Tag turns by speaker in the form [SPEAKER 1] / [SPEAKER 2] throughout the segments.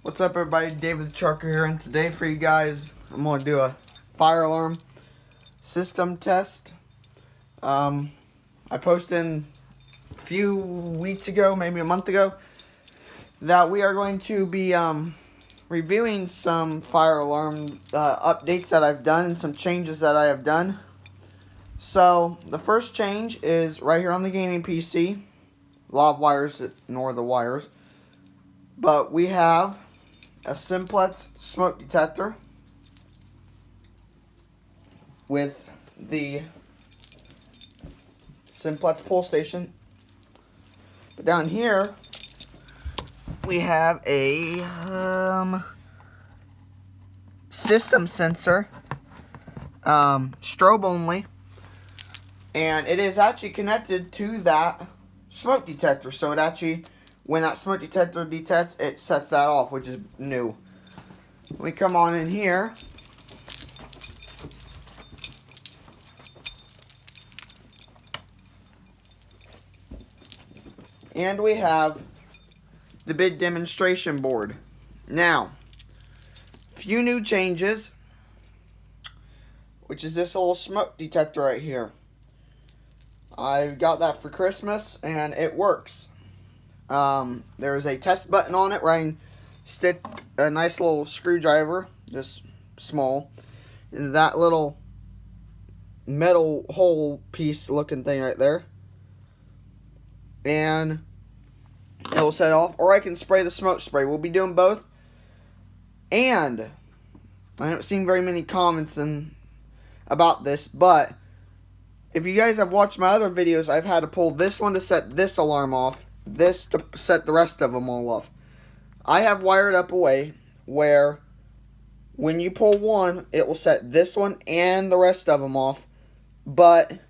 [SPEAKER 1] What's up, everybody? David the Trucker here, and today for you guys, I'm going to do a fire alarm system test. I posted a few weeks ago, maybe a month ago, that we are going to be reviewing some fire alarm updates that I've done and some changes that I have done. So, the first change is right here on the gaming PC. A lot of wires, ignore the wires. But we have a Simplex smoke detector with the Simplex pull station. But down here we have a system sensor, strobe only, and it is actually connected to that smoke detector. So it actually, when that smoke detector detects, it sets that off, which is new. We come on in here. And we have the big demonstration board. Now, few new changes, which is this little smoke detector right here. I got that for Christmas and it works. There is a test button on it where I can stick a nice little screwdriver, this small, in that little metal hole piece looking thing right there. And it will set off, or I can spray the smoke spray. We'll be doing both. And I haven't seen very many comments about this, but if you guys have watched my other videos, I've had to pull this one to set this alarm off, this to set the rest of them all off. I have wired up a way where when you pull one, it will set this one and the rest of them off, but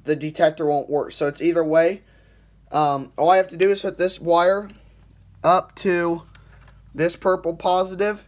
[SPEAKER 1] the detector won't work. So it's either way. All I have to do is put this wire up to this purple positive,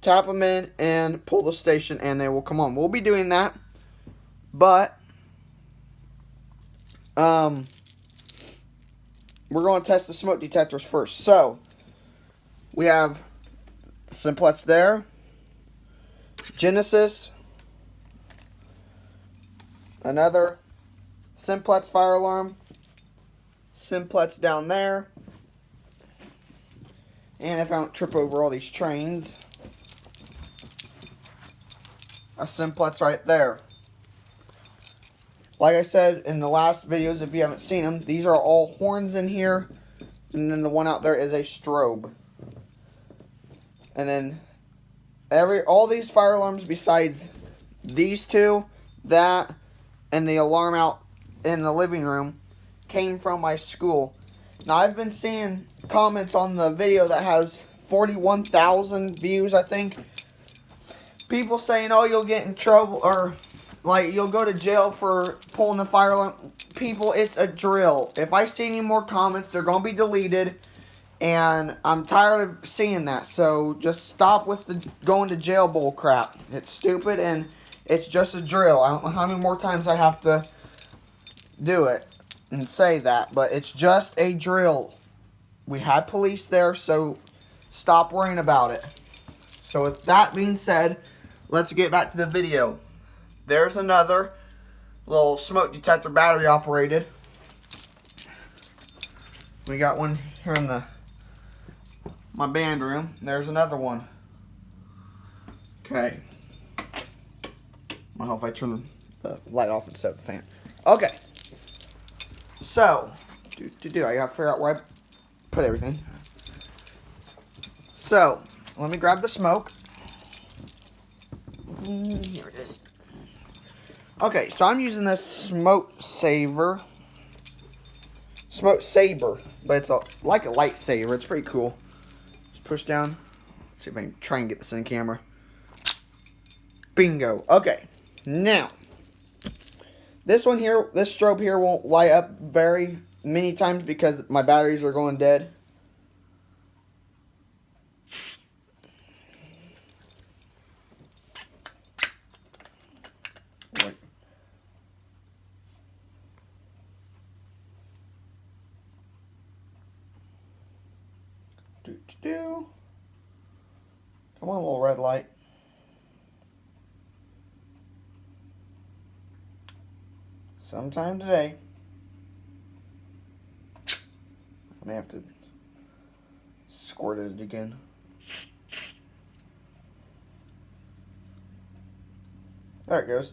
[SPEAKER 1] tap them in, and pull the station, and they will come on. We'll be doing that, but we're going to test the smoke detectors first. So we have Simplex there, Genesis, another Simplex fire alarm, Simplex down there, and if I don't trip over all these trains, a Simplex right there. Like I said in the last videos, if you haven't seen them, these are all horns in here, and then the one out there is a strobe. And then all these fire alarms besides these two, that, and the alarm out in the living room came from my school. Now I've been seeing comments on the video that has 41,000 views, I think. People saying, oh, you'll get in trouble, or like you'll go to jail for pulling the fire alarm. People, it's a drill. If I see any more comments, they're going to be deleted. And I'm tired of seeing that. So just stop with the going to jail bull crap. It's stupid and it's just a drill. I don't know how many more times I have to do it and say that, but it's just a drill. We had police there, so stop worrying about it. So with that being said, let's get back to the video. There's another little smoke detector, battery operated. We got one here in my band room. There's another one. Okay. I hope I turn the light off instead of the fan. Okay. So, I gotta figure out where I put everything. So, let me grab the smoke. Here it is. Okay, so I'm using this Smoke Saber, but it's like a lightsaber. It's pretty cool. Just push down. Let's see if I can try and get this in camera. Bingo. Okay, now this one here, this strobe here won't light up very many times because my batteries are going dead. Come on, little red light. Sometime today. I may have to squirt it again. There it goes.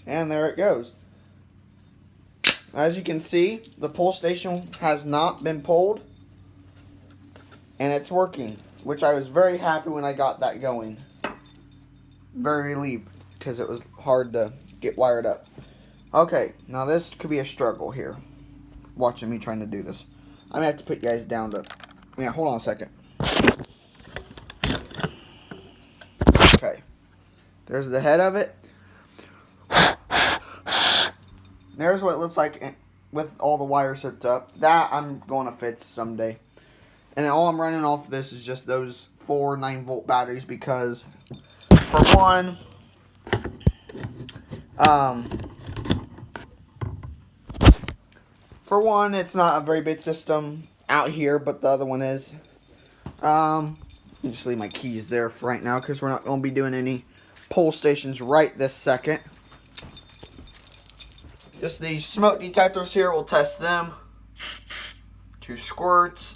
[SPEAKER 1] And there it goes. As you can see, the pull station has not been pulled. And it's working, which I was very happy when I got that going. Very relieved, because it was hard to get wired up. Okay, now this could be a struggle here. Watching me trying to do this. I'm going to have to put you guys down to... Yeah, hold on a second. Okay. There's the head of it. There's what it looks like with all the wires hooked up. That I'm going to fix someday. And then all I'm running off of this is just those 4 9-volt batteries because, for one, it's not a very big system out here, but the other one is. Just leave my keys there for right now because we're not going to be doing any pull stations right this second. Just these smoke detectors here, we'll test them. 2 squirts.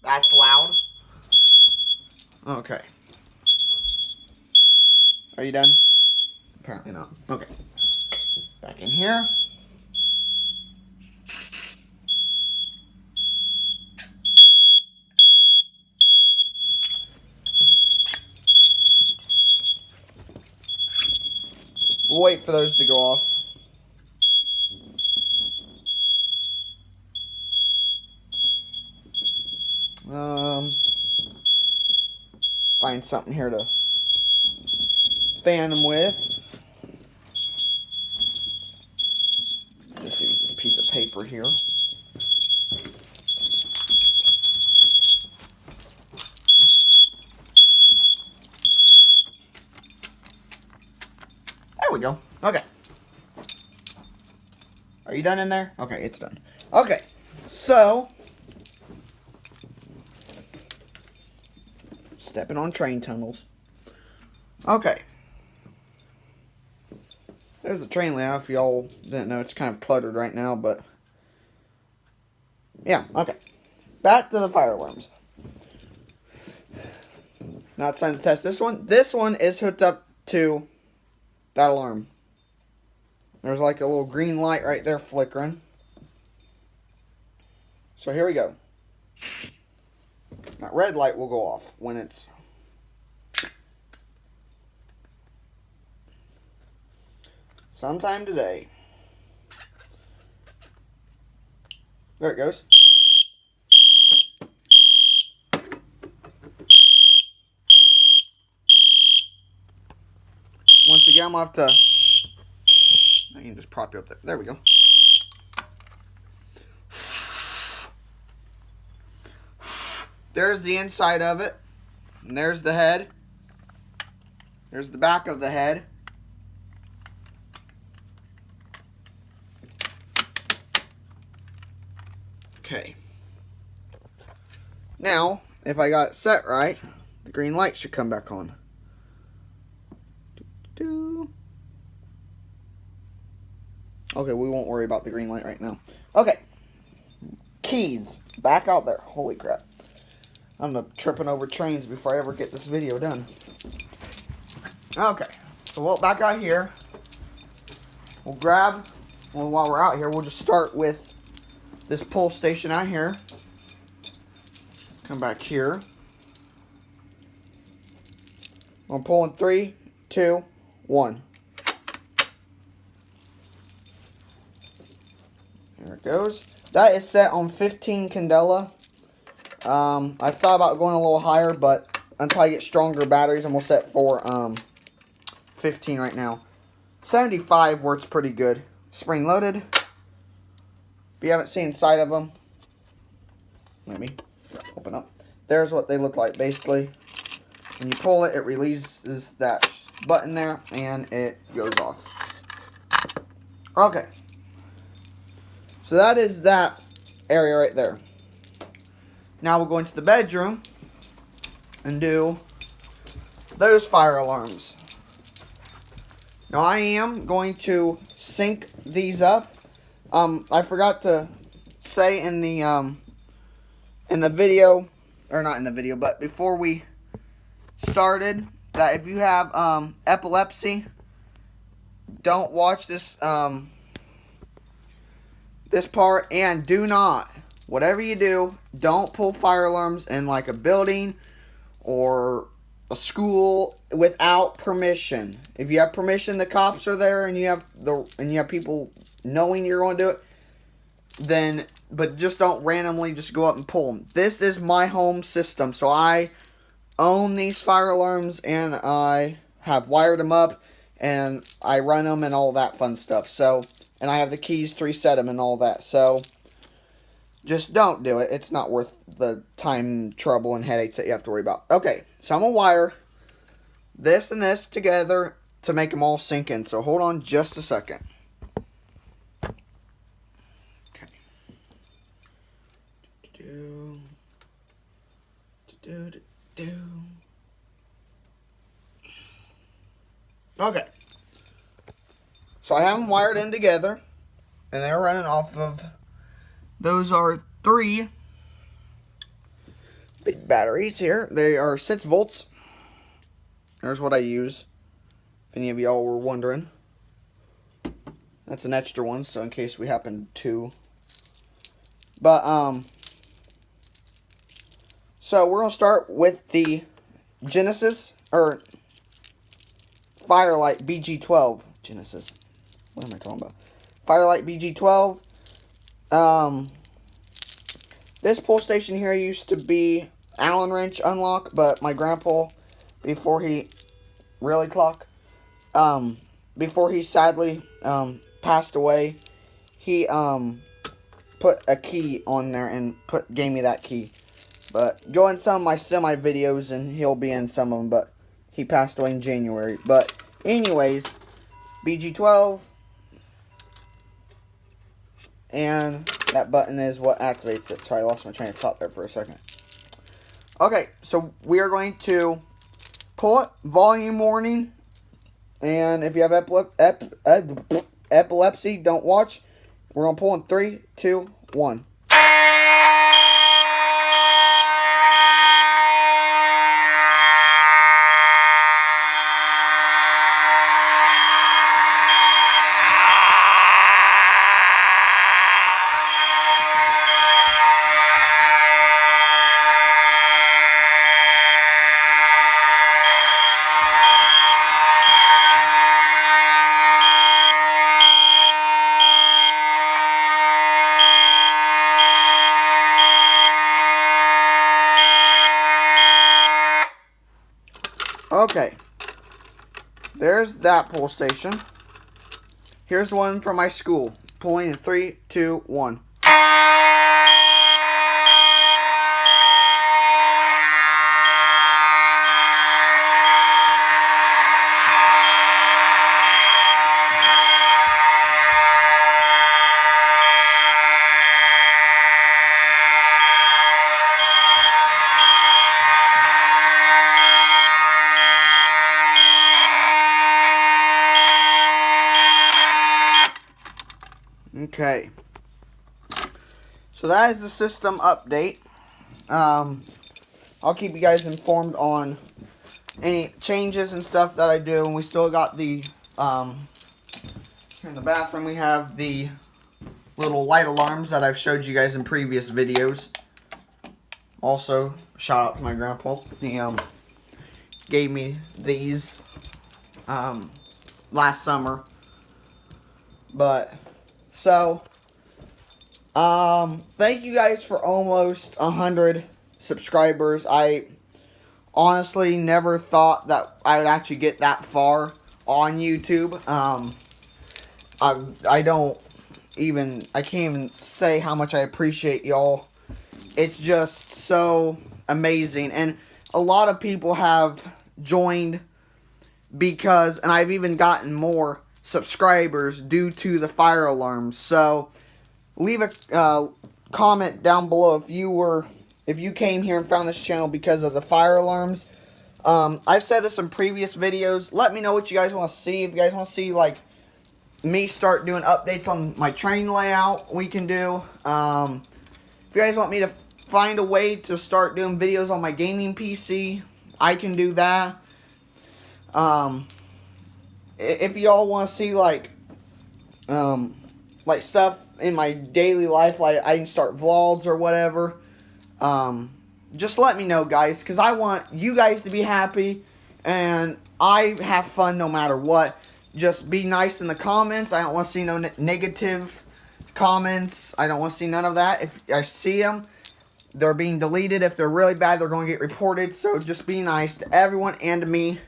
[SPEAKER 1] That's loud. Okay. Are you done? Apparently not. Okay. Back in here. We'll wait for those to go off. Find something here to fan them with. Just use this piece of paper here. There we go. Okay. Are you done in there? Okay, it's done. Okay, so stepping on train tunnels. Okay. There's the train layout. If y'all didn't know, it's kind of cluttered right now, but yeah, okay. Back to the fire alarms. Now it's time to test this one. This one is hooked up to that alarm. There's like a little green light right there flickering. So here we go. That red light will go off when it's... sometime today. There it goes. Once again, I'm going to have to... I can just prop you up there. There we go. There's the inside of it. And there's the head. There's the back of the head. Okay. Now, if I got it set right, the green light should come back on. Okay, we won't worry about the green light right now. Okay. Keys. Back out there. Holy crap. I'm tripping over trains before I ever get this video done. Okay. So we'll back out here. We'll grab, well, while we're out here, we'll just start with this pull station out here. Come back here. I'm pulling 3, 2, 1. There it goes. That is set on 15 candela. I thought about going a little higher, but until I get stronger batteries, I'm going to set for 15 right now. 75 works pretty good. Spring loaded. If you haven't seen inside of them, let me open up. There's what they look like, basically. When you pull it, it releases that button there, and it goes off. Okay. So that is that area right there. Now we'll go into the bedroom and do those fire alarms. Now I am going to sync these up. I forgot to say in the video, or not in the video, but before we started, that if you have epilepsy, don't watch this this part, and do not, whatever you do, don't pull fire alarms in like a building or a school without permission. If you have permission, the cops are there, and you have people knowing you're going to do it, then, but just don't randomly just go up and pull them. This is my home system, so I own these fire alarms, and I have wired them up, and I run them and all that fun stuff. So, and I have the keys to reset them and all that. So, just don't do it. It's not worth the time, trouble, and headaches that you have to worry about. Okay, so I'm going to wire this and this together to make them all sync in. So, hold on just a second. Okay. So I have them wired in together, and they're running off of, those are 3 big batteries here. They are 6 volts. There's what I use, if any of y'all were wondering. That's an extra one, so in case we happen to. But, so we're going to start with the Genesis, or Firelight BG12. Genesis. What am I talking about? Firelight BG12. This pull station here used to be Allen wrench unlock, but my grandpa, before he before he sadly passed away, he put a key on there and gave me that key. But go in some of my semi videos, and he'll be in some of them, but he passed away in January. But anyways, BG12, and that button is what activates it. Sorry, I lost my train of thought there for a second. Okay, so we are going to pull it, volume warning, and if you have epilepsy, don't watch. We're going to pull in 3, 2, 1. Okay, there's that pull station. Here's one from my school. Pulling in 3, 2, 1. Okay, so that is the system update. I'll keep you guys informed on any changes and stuff that I do. And we still got the here in the bathroom, we have the little light alarms that I've showed you guys in previous videos. Also, shout out to my grandpa. He gave me these last summer. But so, thank you guys for almost 100 subscribers. I honestly never thought that I would actually get that far on YouTube. I can't even say how much I appreciate y'all. It's just so amazing. And a lot of people have joined because, and I've even gotten more subscribers due to the fire alarms. So leave a comment down below if you were if you came here and found this channel because of the fire alarms. I've said this in previous videos. Let me know what you guys want to see. If you guys want to see, like, me start doing updates on my train layout, we can do. If you guys want me to find a way to start doing videos on my gaming PC, I can do that. If y'all want to see, like stuff in my daily life, like I can start vlogs or whatever, just let me know, guys, because I want you guys to be happy, and I have fun no matter what. Just be nice in the comments. I don't want to see no negative comments. I don't want to see none of that. If I see them, they're being deleted. If they're really bad, they're going to get reported. So just be nice to everyone and to me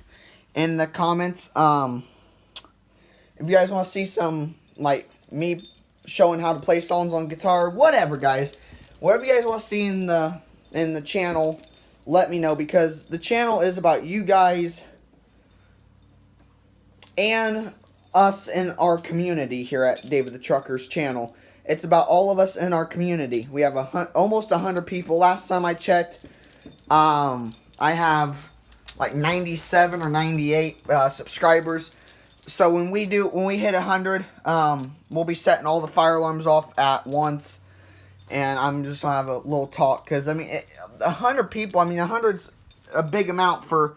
[SPEAKER 1] in the comments. If you guys want to see some, like, me showing how to play songs on guitar, whatever, guys. Whatever you guys want to see in the channel, let me know, because the channel is about you guys and us in our community here at David the Trucker's channel. It's about all of us in our community. We have almost 100 people. Last time I checked, I have like 97 or 98 subscribers. So when we hit 100, we'll be setting all the fire alarms off at once. And I'm just going to have a little talk. Because, I mean, 100 people, I mean, 100's a big amount for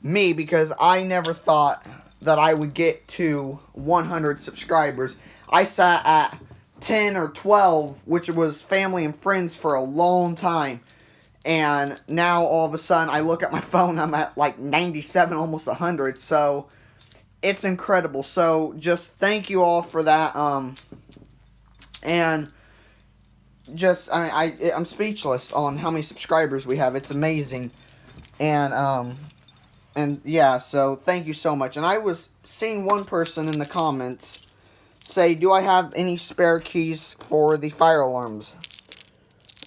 [SPEAKER 1] me. Because I never thought that I would get to 100 subscribers. I sat at 10 or 12, which was family and friends, for a long time. And now, all of a sudden, I look at my phone, I'm at like 97, almost 100. So, it's incredible. So, just thank you all for that. And just, I mean, I'm speechless on how many subscribers we have. It's amazing. And yeah, so thank you so much. And I was seeing one person in the comments say, do I have any spare keys for the fire alarms?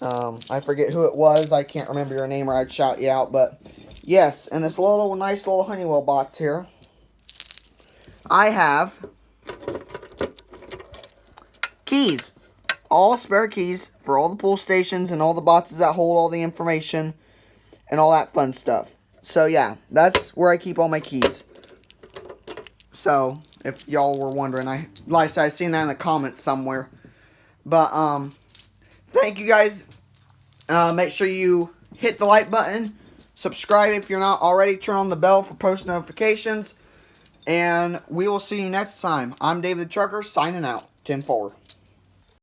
[SPEAKER 1] I forget who it was. I can't remember your name or I'd shout you out. But yes, and this nice little Honeywell box here, I have keys. All spare keys for all the pull stations and all the boxes that hold all the information and all that fun stuff. So yeah, that's where I keep all my keys. So if y'all were wondering, like I said, I seen that in the comments somewhere. But thank you guys. Make sure you hit the like button, subscribe if you're not already, turn on the bell for post notifications, and we will see you next time. I'm David the Trucker, signing out. 10-4.